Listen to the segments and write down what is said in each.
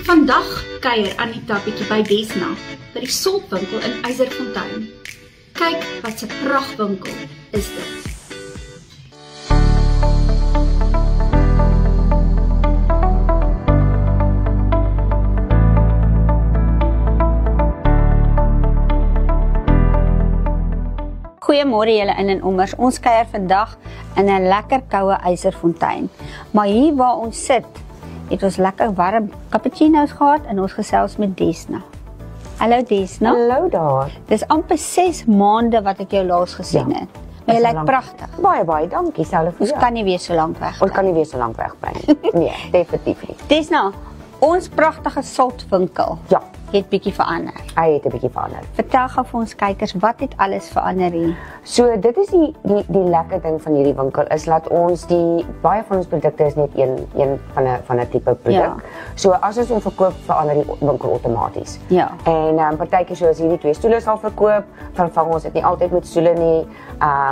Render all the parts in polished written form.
Vandag kuier Anita bietjie by Desna, by die solpwinkel in Eiserfontein. Kyk wat 'n pragtwinkel is dit. Goeiemôre julle in en ommers. Ons kuier vandag in 'n lekker koue Eiserfontein. Maar hier waar ons sit, het ons lekker warm cappuccino's gehad en ons gesels met Desna. Hallo Desna. Hallo daar. Dis amper 6 maande wat ek jou laas gesien het. Maar jy lyk pragtig. Baie dankie, selfs vir Ons jou. kan nie weer so lank weg. Ons kan nie weer so lank wegbly nie. Nee, definitief nie. Desna, ons pragtige soltwinkel Ja, het bietjie verander. hy het 'n bietjie verander. Vertel gou vir ons kykers, wat het alles verander hier? So dit is die lekker ding van hierdie winkel is dat ons baie van ons produkte is net een van 'n tipe produk. Ja. So as ons hom verkoop, verander die winkel outomaties. Ja. En partykeer soos hierdie 2 stoele sal verkoop, dan vang ons dit nie altyd met stoele nie.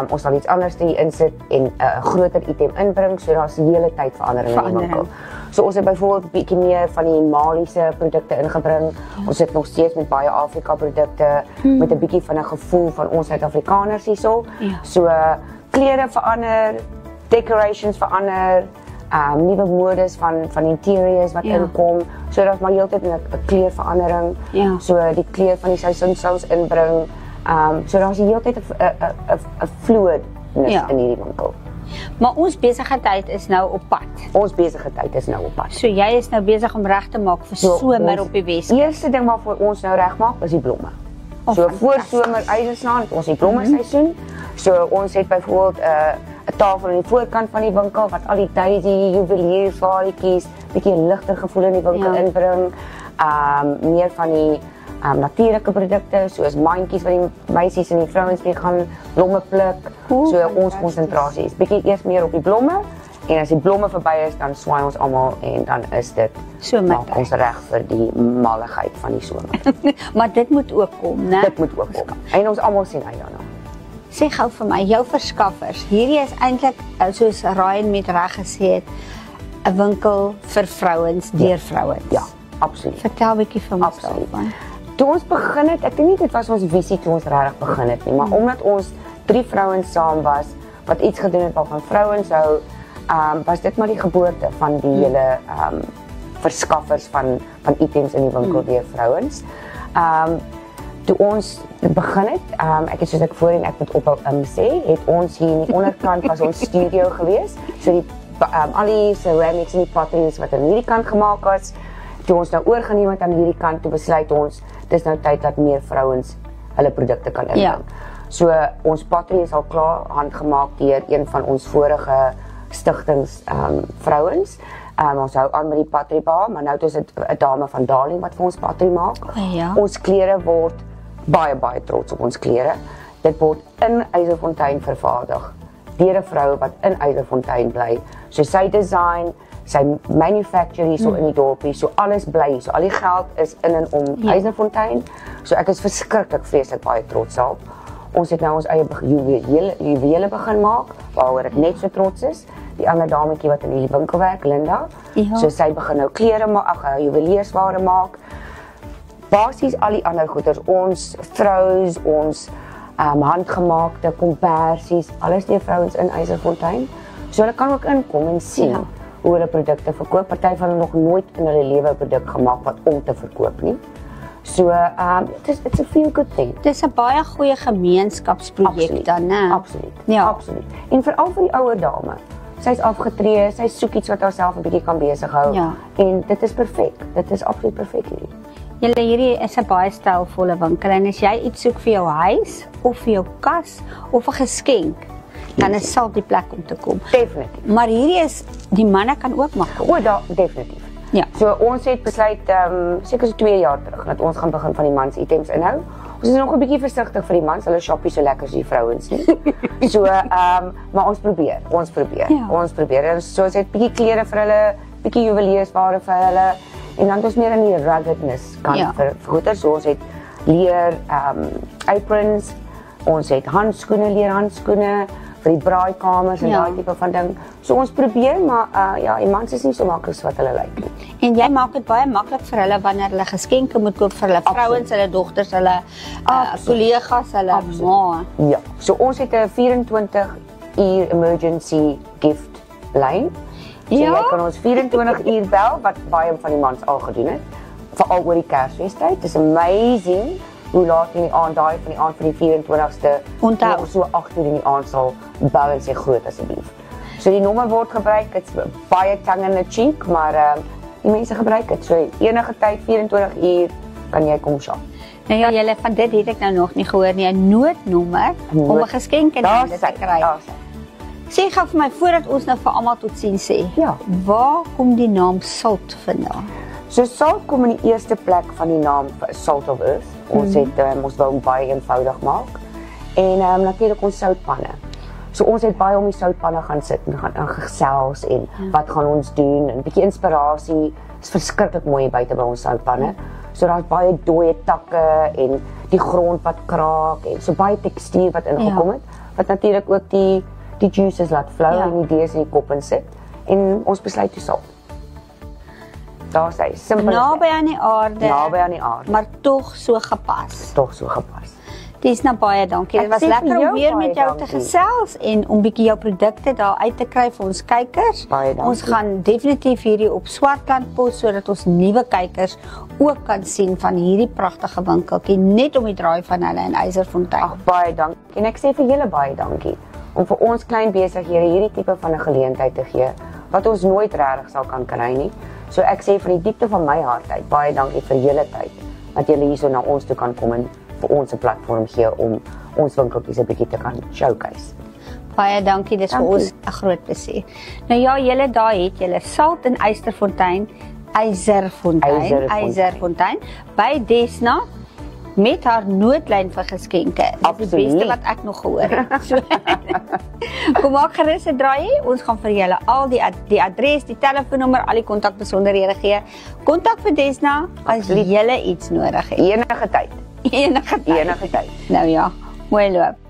Ons sal iets anders hier insit en 'n groter item inbring, so daar's die hele tyd verandering in die winkel. So ons het byvoorbeeld 'n bietjie meer van die Maliese produkte ingebring. Ons sit nog steeds met baie Afrika produkte met 'n bietjie van 'n gevoel van ons Suid-Afrikaners hierso. Ja. So klere verander, decorations verander, nuwe modes van interiors wat inkom. So daar's maar heeltyd 'n kleurverandering. Ja. So die kleur van die seisoen sal ons inbring. So daar's heeltyd 'n fluidness in hierdie winkel. Maar ons besigheid is nou op pad. Ons besigheid is nou op pad. So jy is nou besig om reg te maak vir somer op die Wes. Die eerste ding waarvoor ons nou reg maak is die blomme. So voor somer uitgeslaan het ons die blomme seisoen. So ons het byvoorbeeld 'n tafel aan die voorkant van die winkel wat al die daisy, juweliersvaartjies, bietjie 'n ligter gevoel in die winkel inbring. Meer van die natuurlike produkte soos mandjies wat die meisies en die vrouens mee gaan blomme pluk. So ons konsentrasie is bietjie eers meer op die blomme. En as die blomme verby is, dan swaai ons almal en dan is dit maak ons reg vir die malligheid van die somer. Maar dit moet ook kom, né? Dit moet ook kom. En ons almal sien uit daarna. Sê gou vir my, jou verskaffers. Hierdie is eintlik soos Ryan met reg gesê het, 'n winkel vir vrouens deur vrouens. Ja, absoluut. Vertel 'n bietjie vir my daarvan. Toe ons begin het, ek dink nie dit was ons visie toe ons regtig begin het nie, maar omdat ons 3 vrouens saam was wat iets gedoen het waarvan vrouens hou, was dit maar die geboorte van die hele verskaffers van items in die winkel deur vrouens. Toe ons begin het, ek het soos ek voorheen ek moet ophou sê, het ons hier in die onderkant was ons studio gewees. So die al die ceramics en die potteries wat aan hierdie kant gemaak is, toe ons nou oorgeneem het aan hierdie kant, toe besluit ons dis nou tyd dat meer vrouens hulle produkte kan inbring. Ja. So ons pottery is al klaar handgemaak deur een van ons vorige stigtings vrouens. Ons hou aan met die pottery bar, maar nou is dit 'n dame van Darling wat vir ons pottery maak. Ja. Ons klere word baie trots op ons klere. Dit word in Eiserfontein vervaardig deur 'n vrou wat in Eiserfontein bly. So sy design, sy manufacture hier so in die dorpie, so alles bly, so al die geld is in en om Eiserfontein. So ek is verskriklik vreeslik baie trots daarop. Ons het nou ons eie juwele begin maak, waaroor ek net so trots is. Die ander dametjie wat in die winkel werk, Linda. Ja. So sy begin nou klere maak, juweliersware maak. Basies al die ander goeders, ons trou's, ons handgemaakte kompersies, alles deur vrouens in Eiserfontein. So hulle kan ook inkom en sien hoe hulle produkte verkoop. Party van hulle nog nooit in hulle lewe 'n produk gemaak wat om te verkoop nie. So it's a feel good thing. Dis 'n baie goeie gemeenskapsprojek dan, né? Absoluut. Ja, absoluut. En veral vir die ouer dame. Sy's afgetree, sy soek iets wat haarself 'n bietjie kan besig hou. Ja. En dit is perfek. Dit is absoluut perfek hierdie. Hierdie is 'n baie stylvolle winkel en as jy iets soek vir jou huis of vir jou kas of 'n geskenk, dan is sal die plek om te kom. Definitief. Maar hierdie is die manne kan ook maar kom. Definitief. Ja. So ons het besluit seker so 2 jaar terug dat ons gaan begin van die mans items inhou. Ons is nog 'n bietjie versigtig vir die mans, hulle shoppie so lekker as die vrouens nie. So maar ons probeer. Ja. Ons probeer. En so ons het bietjie klere vir hulle, bietjie juweliersware vir hulle en dan ons meer in die ruggedness kant vir goeder. So ons het leer aprons, ons het handskoene, leerhandskoene vir die braaikamers en daai tipe van ding. So ons probeer, maar ja, die mans is nie so maklik so wat hulle lyk nie. En jy maak dit baie maklik vir hulle wanneer hulle geskenke moet koop vir hulle vrouens, hulle dogters, hulle kollegas, hulle ma. Ja, so ons het 'n 24 uur emergency gift lyn. So jy kan ons 24 uur bel, wat baie van die mans al gedoen het, veral oor die Kersfeestyd. Dis amazing hoe laat in die aand, daai van die aand van die 24ste, onthou, so 8 uur in die aand sal bel en sê groot asseblief. So die nommer word gebruik, dit's baie tongue in the cheek, maar die mense gebruik dit. So enige tyd, 24 uur, kan jy kom shop. Nou ja, julle van dit het ek nou nog nie gehoor nie, 'n noodnommer om 'n geskenk in hande te kry. Sê gou vir my voordat ons nou vir almal totsiens sê. Ja. Waar kom die naam Salt vandaan? So Salt kom in die eerste plek van die naam Salt of Earth. Ons het ons wou baie eenvoudig maak. En natuurlik ons soutpanne. So ons het baie om die soutpanne gaan sit en gaan gesels en wat gaan ons doen en 'n bietjie inspirasie. Is verskriklik mooi buite by ons soutpanne. So daar's baie dooie takke en die grond wat kraak en so baie tekstuur wat ingekom het. Wat natuurlik ook die juices laat flow en die idees in die kop insit. En ons besluit toe salt. Daar's hy, simpel. Naby aan die aarde. Naby aan die aarde. Maar tog so gepas. Tog so gepas. Dis nou baie dankie. Dit was lekker om weer met jou te gesels en om bietjie jou produkte daar uit te kry vir ons kykers. Ons gaan definitief hierdie op Swartland post sodat ons nuwe kykers ook kan sien van hierdie pragtige winkeltjie net om die draai van hulle in Eiserfontein. Ag, baie dankie. En ek sê vir julle baie dankie om vir ons klein besighede hierdie tipe van 'n geleentheid te gee wat ons nooit regtig sal kan kry nie. So ek sê van die diepte van my hart uit baie dankie vir julle tyd dat julle hierso na ons toe kan kom en vir ons 'n platform gee om ons winkeltjies 'n bietjie te kan showcase. Baie dankie, dis vir ons 'n groot plesier. Nou ja, julle daar het julle Salt in Eiserfontein by Desna met haar noodlyn vir geskenke. Dis die beste wat ek nog gehoor het. So, kom maak gerus 'n draai. Ons gaan vir julle al die adres, die telefoonnommer, al die kontakbesonderhede gee. Kontak vir Desna as julle iets nodig het. Enige tyd. Enige tyd. Enige tyd. Nou ja, mooi loop.